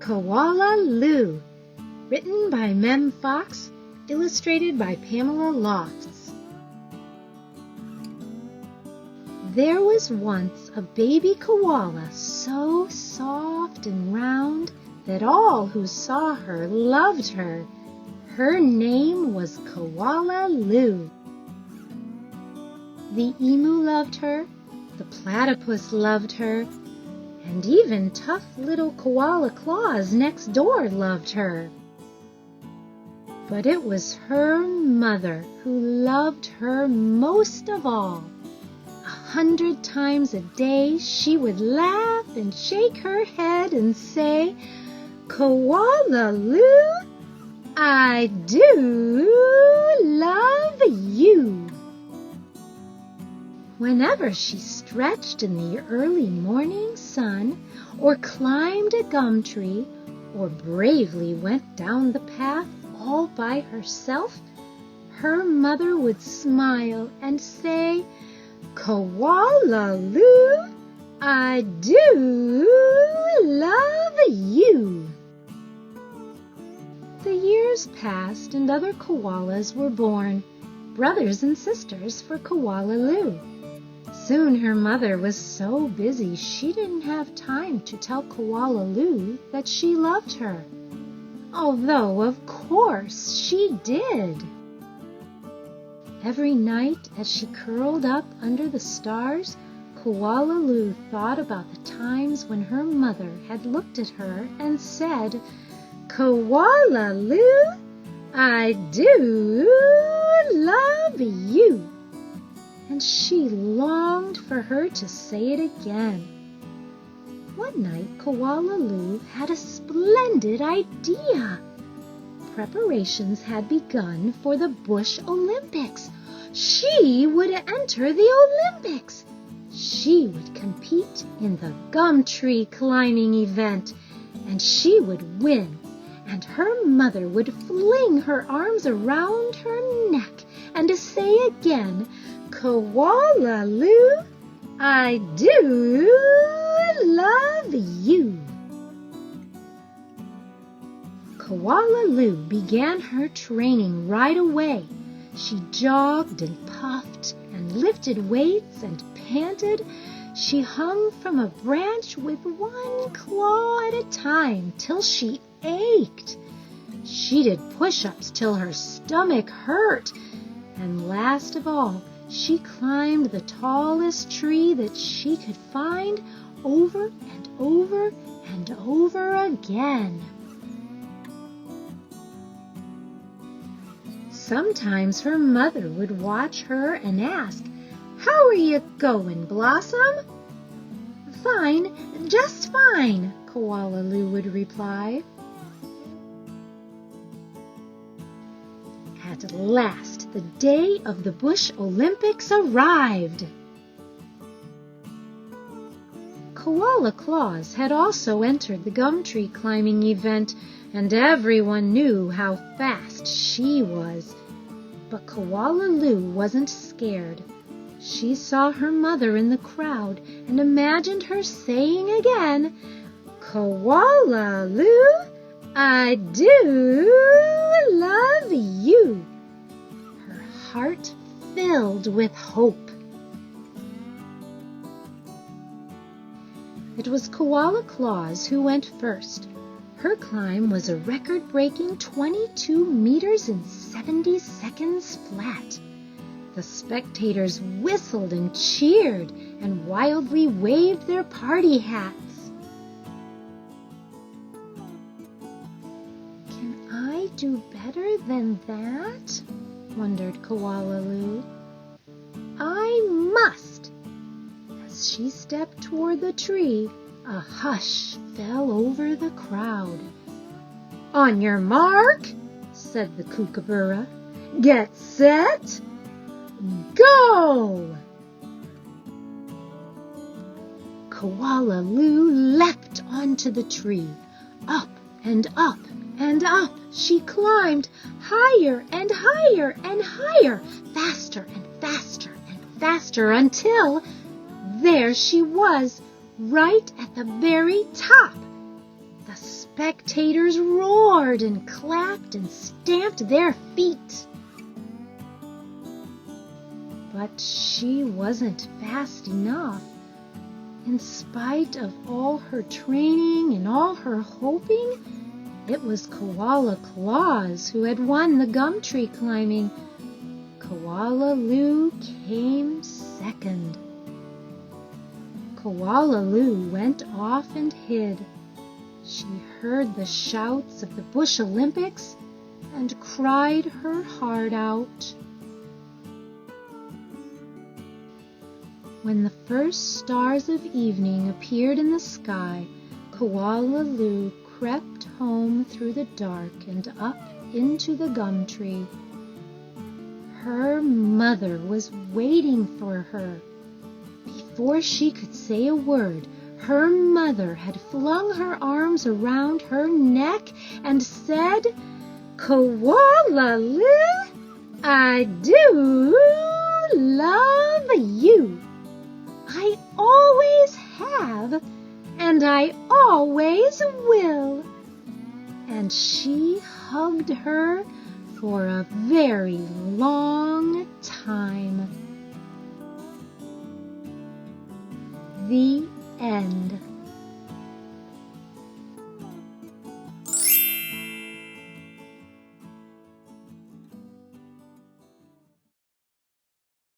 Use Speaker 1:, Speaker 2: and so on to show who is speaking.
Speaker 1: Koala Lou, written by Mem Fox, illustrated by Pamela Lofts. There was once a baby koala so soft and round that all who saw her loved her. Her name was Koala Lou. The emu loved her, the platypus loved her, and even tough little Koala Claus next door loved her. But it was her mother who loved her most of all. 100 times a day she would laugh and shake her head and say, "Koala Lou, I do love you." Whenever she stretched in the early morning sun, or climbed a gum tree, or bravely went down the path all by herself, her mother would smile and say, "Koala Lou, I do love you." The years passed and other koalas were born, brothers and sisters for Koala Lou. Soon her mother was so busy she didn't have time to tell Koala Lou that she loved her, although of course she did. Every night as she curled up under the stars, Koala Lou thought about the times when her mother had looked at her and said, "Koala Lou, I do love you." And she longed for her to say it again. One night, Koala Lou had a splendid idea. Preparations had begun for the Bush Olympics. She would enter the Olympics. She would compete in the gum tree climbing event, and she would win. And her mother would fling her arms around her neck and say again, "Koala Lou, I do love you." Koala Lou began her training right away. She jogged and puffed and lifted weights and panted. She hung from a branch with one claw at a time till she ached. She did push-ups till her stomach hurt. And last of all, she climbed the tallest tree that she could find over and over and over again. Sometimes her mother would watch her and ask, "How are you going, Blossom?" "Fine, just fine," Koala Lou would reply. At last, the day of the Bush Olympics arrived. Koala Claus had also entered the gum tree climbing event, and everyone knew how fast she was. But Koala Lou wasn't scared. She saw her mother in the crowd and imagined her saying again, "Koala Lou, I do love you." Her heart filled with hope. It was Koala Claus who went first. Her climb was a record-breaking 22 meters in 70 seconds flat. The spectators whistled and cheered and wildly waved their party hats. "Can I do better than that?" wondered Koala Lou. "I must." As she stepped toward the tree, a hush fell over the crowd. "On your mark," said the kookaburra. "Get set, go!" Koala Lou leapt onto the tree. Up and up and up she climbed, higher and higher and higher, faster and faster and faster, until there she was, right at the very top. The spectators roared and clapped and stamped their feet. But she wasn't fast enough. In spite of all her training and all her hoping, it was Koala Claus who had won the gum tree climbing. Koala Lou came second. Koala Lou went off and hid. She heard the shouts of the Bush Olympics and cried her heart out. When the first stars of evening appeared in the sky, Koala Lou crept home through the dark and up into the gum tree. Her mother was waiting for her. Before she could say a word, her mother had flung her arms around her neck and said, "Koala Lou, I do love you. I always have, and I always will." And she hugged her for a very long time. The end.